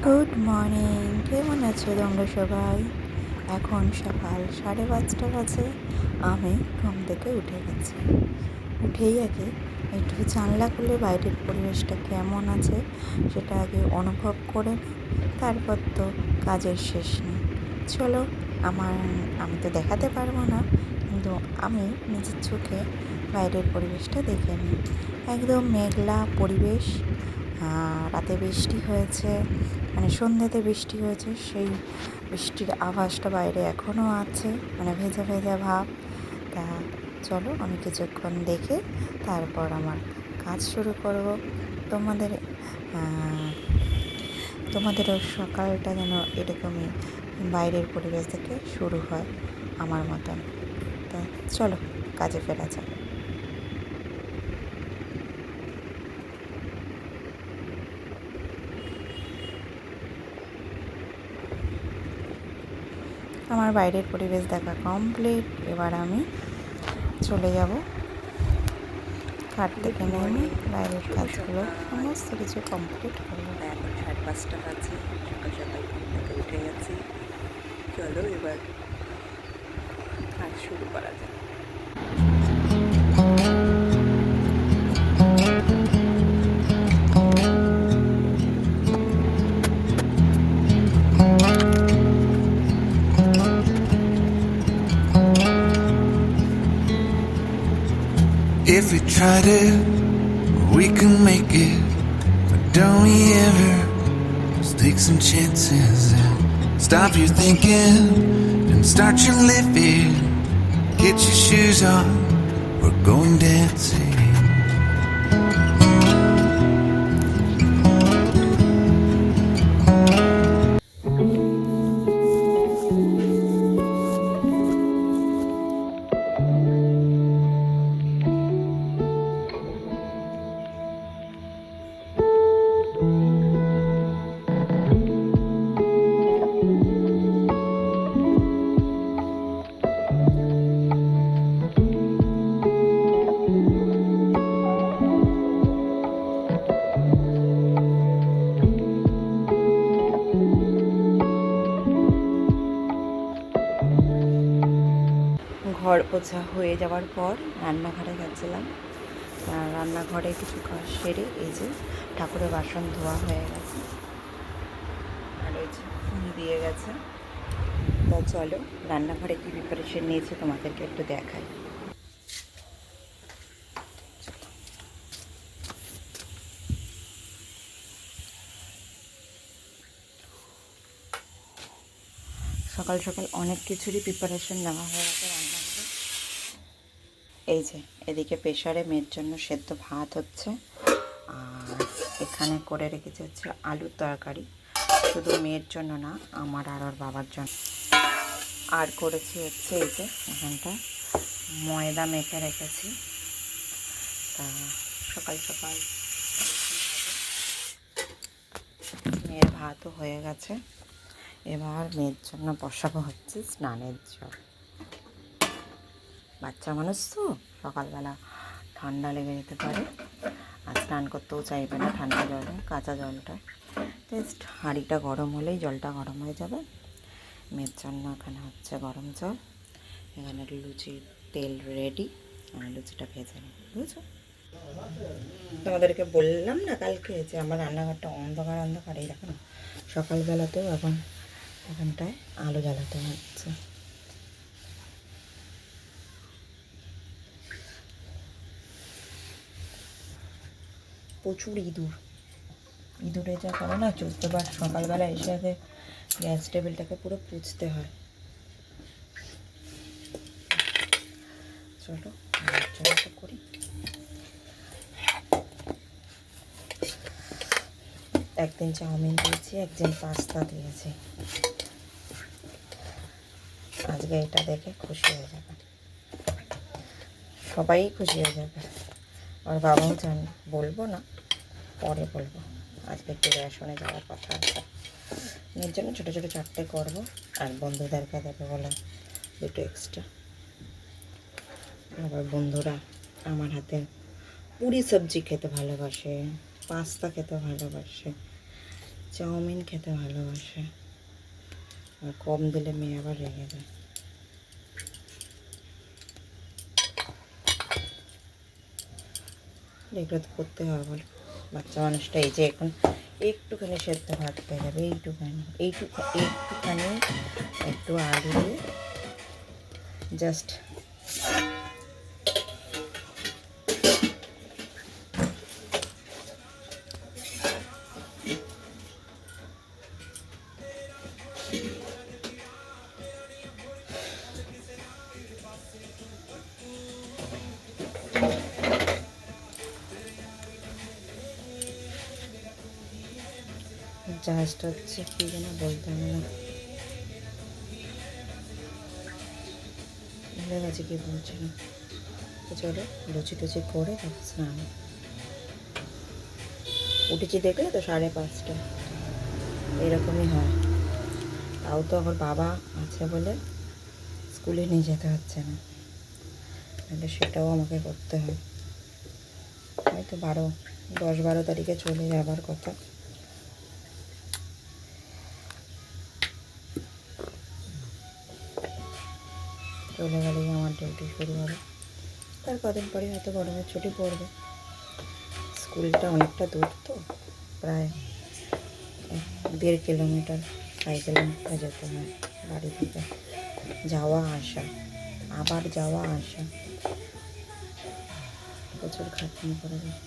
Good morning, কেমন আছো তোমরা সবাই? এখন সকাল 5:30 বাজে। আমি ঘুম থেকে উঠে গেছি। উঠেই আগে একটু জানলা খুলে বাইরের পরিবেশটা কেমন আছে সেটা আগে অনুভব করে নিই। তারপর তো কাজের শেষ নেই। চলো, আমি তো দেখাতে পারবো না, কিন্তু আমি নিজের চোখে বাইরের পরিবেশটা দেখে নিই। একদম মেঘলা পরিবেশ। রাতে বৃষ্টি হয়েছে, মানে সন্ধ্যেতে বৃষ্টি হয়েছে, সেই বৃষ্টির আভাসটা বাইরে এখনও আছে, মানে ভেজা ভেজা ভাব। তা চলো, আমি কিছুক্ষণ দেখে তারপর আমার কাজ শুরু করব। তোমাদের তোমাদেরও সকালটা যেন এরকমই বাইরের পরিবেশ থেকে শুরু হয় আমার মতন। তা চলো, কাজে ফেরা যাক। আমার বাইরের পরিবেশ দেখা কমপ্লিট। এবার আমি চলে যাব খাট থেকে নেমে বাইরের কাজগুলো সমস্ত কিছু কমপ্লিট করবো। এখন 5:30 বাজে। সকাল সকাল ঘুম থেকে উঠে গেছি। চলো এবার কাজ শুরু করা যাক। If we tried it, we can make it. But don't we ever just take some chances and stop your thinking and start your living. Get your shoes on, we're going dancing. ঘর পোছা হয়ে যাওয়ার পর রান্নাঘরে গেছিলাম। রান্নাঘরে কিছু কাজ সেরে এই যে ঠাকুরের বাসন ধোয়া হয়ে গেছে, আর ওই যে ফুল দিয়ে গেছে। তা চলো রান্নাঘরে কী প্রিপারেশন নিয়েছে তোমাদেরকে একটু দেখাই। সকাল সকাল অনেক কিছুরই প্রিপারেশন নেওয়া হয়ে গেছে রান্নাঘরে। এই যে এদিকে প্রেশারে মেয়ের জন্য সেদ্ধ ভাত হচ্ছে, আর এখানে করে রেখেছি হচ্ছে আলুর তরকারি, শুধু মেয়ের জন্য না, আমার আর ওর বাবার জন্য। আর করেছি হচ্ছে এই যে এখানটা ময়দা মেখে রেখেছি। তা সকাল সকাল মেয়ের ভাতও হয়ে গেছে। এবার মেয়ের জন্য বসাবো হচ্ছে স্নানের জল। বাচ্চা মানুষ তো সকালবেলা ঠান্ডা লেগে যেতে পারে, আর স্নান করতেও চাইবে না ঠান্ডা জলে, কাঁচা জলটা। জাস্ট হাঁড়িটা গরম হলেই জলটা গরম হয়ে যাবে। মেয়ের জন্য এখানে হচ্ছে গরম জল, এখানে লুচির তেল রেডি, আমি লুচিটা ভেজে নিই, বুঝছো? তোমাদেরকে বললাম না কালকে যে আমার রান্নাঘরটা অন্ধকার অন্ধকার, এই দেখো না সকালবেলাতেও এখন এখানটায় আলো জ্বালাতে হচ্ছে। প্রচুর ইঁদুরে যা করে না চলতে পার, সকালবেলা এসে আগে গ্যাস টেবিলটাকে পুরো পুছতে হয়। চলো তো করি। একদিন চাউমিন দিয়েছি, একদিন পাস্তা দিয়েছি। আজকে এটা দেখে খুশি হয়ে যাবে, সবাই খুশি হয়ে যাবে। আর বাবাও জান, বলবো না, পরে বলবো। আজকে একটু রেশনে যাওয়ার কথা আছে, মেয়ের জন্য ছোটো ছোটো 4টে করবো, আর বন্ধুদেরকে দেবে বলে 2টো এক্সট্রা। আবার বন্ধুরা আমার হাতে পুরি সবজি খেতে ভালোবাসে, পাস্তা খেতে ভালোবাসে, চাউমিন খেতে ভালোবাসে, আর কম দিলে মেয়ে আবার রেগে যায়। এগুলো তো করতে হবে বল, বাচ্চা মানুষটা এই যে এখন একটুখানি সেদ্ধ ভাত পেয়ে যাবে, একটুখানি একটু আলু দিয়ে জাস্ট জাহাজটা হচ্ছে কি যেন বলতে হবে না, ভুলে গেছে কি বলছিল। তো চলো লুচি টুচি করে তারপর স্নান। উঠেছি দেখলে তো 5:30, এরকমই হয়। তাও তো আমার বাবা আছে বলে স্কুলে নিয়ে যেতে হচ্ছে না, তাহলে সেটাও আমাকে করতে হয়। হয়তো 10-12 তারিখে চলে যাবার কথা। চলে গেলেই আমার ডিউটি শুরু হবে। তার কদিন পরে হয়তো গরমের ছুটি পড়বে। স্কুলটা অনেকটা দূর তো, প্রায় 1.5 কিলোমিটার সাইকেলে যেতে হয় বাড়ি থেকে, যাওয়া আসা, আবার যাওয়া আসা, প্রচুর খাটনি করে যায়।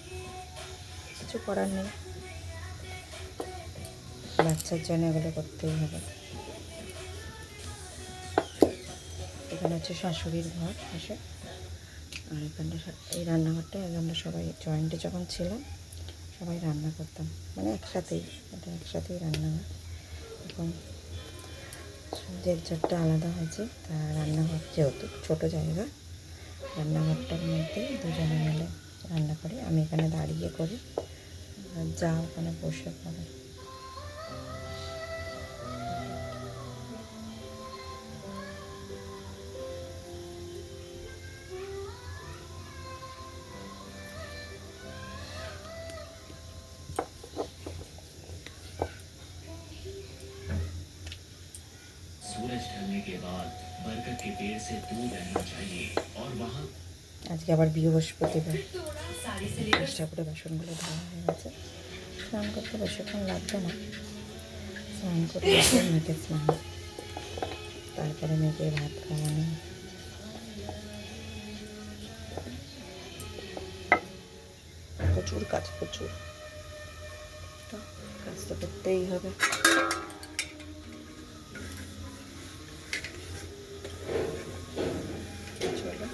কিছু করার নেই, বাচ্চার জন্য এগুলো করতেই হবে। এখানে হচ্ছে শাশুড়ির ঘর পাশে, আর এখানটা এই রান্নাঘরটা আমরা সবাই জয়েন্টে যখন ছিলাম সবাই রান্না করতাম, মানে একসাথেই, এটা একসাথেই রান্নাঘর। এখন যে যারটা আলাদা হয়েছে, তা রান্নাঘর যেহেতু ছোটো জায়গা, রান্নাঘরটার মধ্যে দুজনে মিলে রান্না করি। আমি এখানে দাঁড়িয়ে করি, আর যা ওখানে বসে করে। सूरज ढलने के बाद बरगद के पेड़ से दूर रहना चाहिए और वहाँ আজকে আবার বৃহস্পতিবার, চেষ্টা করে বাসনগুলো ধোয়া হয়ে গেছে। স্নান করতে বেশিক্ষণ লাগবে না, স্নান করে মেয়েকে স্নান, তারপরে মেয়েকে ভাত খাওয়ানো। প্রচুর কাজ, প্রচুর, তো কাজ তো করতেই হবে। চলো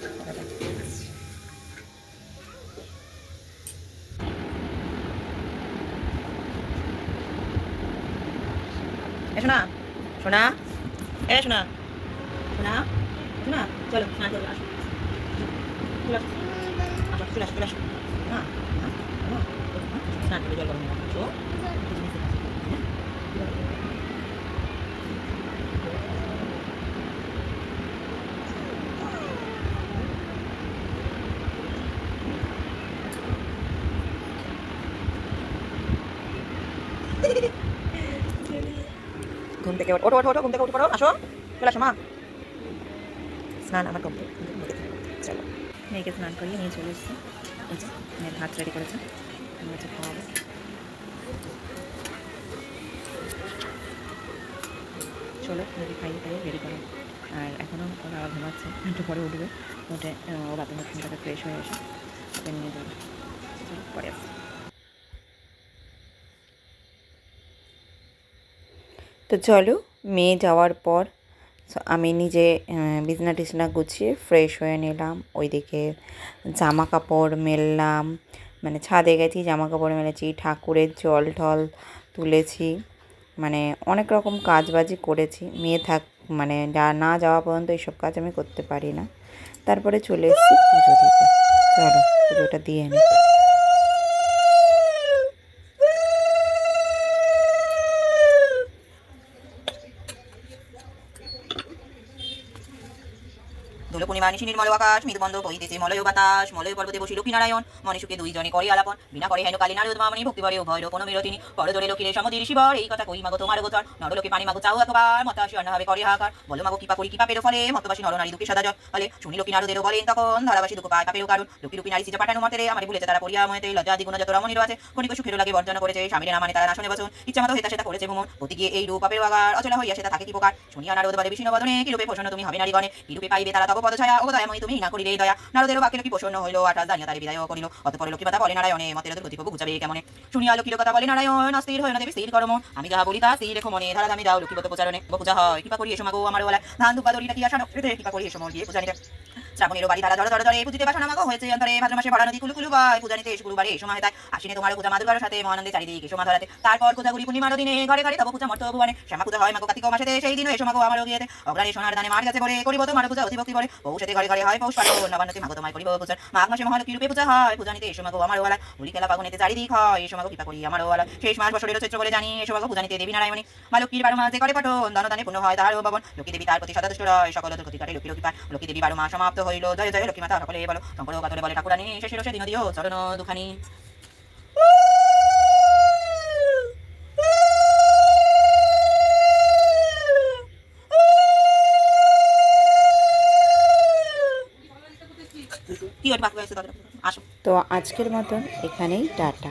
শোনা, শোনা, শোনা, শোনা, শোনা, চলো স্নান করে আসো, চলে আসো, চলে আসো, চলে আসো, না স্নান করে জল গরম রাখছো। ঘুম থেকে ওঠো, ওঠো, ওঠো, ঘুম থেকে উঠে পড়ো, আসো, চলে আসো মা। স্নান আমার কমপ্লিট। চলো মেয়েকে স্নান করিয়ে নিয়ে চলে এসেছি, এই যে মেয়ের ভাত রেডি করেছে, আমি হচ্ছে খাওয়াবো। চলো মেয়েকে খাইয়ে খাইয়ে রেডি করো। আর এখনও ওরা আবার ঘুমাচ্ছে, একটু পরে উঠবে, উঠে ও বাথরুম থেকে ফ্রেশ হয়ে এসে ওকে নিয়ে যাবে। চলো পরে আসছি। তো চলো মেয়ে যাওয়ার পর আমি নিজে বিছনা টিছনা গুছিয়ে ফ্রেশ হয়ে নিলাম। ওইদিকে জামা কাপড় মেললাম, মানে ছাদে গেছি, জামা কাপড় মেলেছি, ঠাকুরের জল ঠল তুলেছি, মানে অনেক রকম কাজবাজি করেছি। মেয়ে মানে না যাওয়া পর্যন্ত এইসব কাজ আমি করতে পারি না। তারপরে চলে এসেছি পুজো দিতে। চলো পুজোটা দিয়ে নিই। ধুলো পূর্ণিমা নিশি নির্মল আকাশ, মৃদুবন্ধ বহিতেছে মলয় বাতাস, মলয় পর্বতে বসি লক্ষ্মীনারায়ণ, মনে সুখে দুইজনে করে আলাপন বিনা করে হেন কালী নারদ মামনি ভক্তি ভরে উভয় কোনো বিরতিনি পরজরে লোকিরে সমধির শিবর এই কথা কই মাগো তোমার গোচর নরলোকে পানি মাগো চাও একবার মতাশি অন্যভাবে করে হাহাকার বলো মাগো কৃপা করি কৃপা পেরো ফলে মতবাসী নরনারী দুঃখে সদা ফলে শুনি লোকি নারদেরও বলেন তখন ধরাবাসী দুঃখ পায় পাপেরও কারণ লোকি লোকি নারী সিজা পাঠানো মতে আমার ভুলেছে তারা পড়িয়া মতে লজ্জা আদি গুণ যত রমণীর আছে খনিক সুখের লাগে বর্জন করেছে স্বামীর না মানে তারা নাশনে বসন ইচ্ছা মতো হেতা সেটা করেছে ভ্রমণ অতি গিয়ে এই রূপ পাপের আগার অচলা হইয়া সেটা থাকে কি প্রকার শুনিয়া নারদ বলে বিষ্ণু বদনে কি রূপে প্রসন্ন তুমি হবে নারীগণে কি রূপে পাইবে তারা তব পদ ছায়া ও দয়াময়ী তুমি না করিলে দয়া নারদেরও বাক্যে লোকি প্রসন্ন হইল আঠাশ জানিয়া তারে বিদায় করিল অতপরে লোকি কথা বলে নারায়ণে মতের প্রতিপক্ষ বুঝাবে কেমনে শুনিয়া লোকির কথা বলে নারায়ণ স্থির হয় না দেবী স্থির করম আমি যাহা বলি তা স্থির রেখো মনে ধারা দামি দাও লোকিগত প্রচারণে পূজা হয় কৃপা করি এসো মাগো আমার ওলা ধান দুপা দড়িটা কি আসা নক্ষত্রে কৃপা করি এসো মোর গিয়ে পূজা নিতে শ্রাবণের বাড়ি তারা ধরে ধরে ধরে পুজিতে বাসনা মাগো হয়েছে অন্তরে ভাদ্র মাসে ভরা নদী কুলু কুলু বাই পূজা নিতে এসো গুরুবারে এসো মাহে তাই আশ্বিনে তোমার পূজা মাদুরার সাথে মহানন্দে চারিদিকে এসো মাধরাতে তারপর কোজাগুড়ি পূর্ণিমার দিনে ঘরে ঘরে তব পূজা মর্ত ভুবনে শ্যামা পূজা হয় মাগো কার্তিক মাসেতে সেই দিন এসো মাগো আমার গিয়েতে অগ্রাণী সোনার দানে মার কাছে বলে করিব তোমার পূজা অতি ভক্তি বলে পৌষেতে ঘরে ঘরে হয় পৌষ পার্বণ নবান্নতে মাগো তোমায় করিব পূজা মাঘ মাসে মহালক্ষ্মী রূপে পূজা হয় পূজা নিতে এসো মাগো আমার ওয়ালা হোলি খেলা ফাগুনেতে চারিদিক হয় এসো মাগো কৃপা করি আমার ওয়ালা শেষ মাস বছরের চৈত্র বলে জানি এসো মাগো পূজা নিতে দেবী নারায়ণী মা লক্ষ্মীর 12 মাসে করে পাঠন দানে পূর্ণ হয় তাহার ভবন লক্ষ্মী দেবী তার প্রতি সদা দুষ্ট রয় সকল দুর্গতি কাটে লক্ষ্মী লক্ষ্মী লক্ষ্মী দেবী 12 মাস সমাপ্ত হইল জয় জয় লক্ষ্মী মাতা সকলে বলো শঙ্কর কাতরে বলে ঠাকুরানী শেষের দিন দিও চরণ দুখানি কি ওটা বাকি আছে আসো। তো আজকের মতন এখানেই টাটা।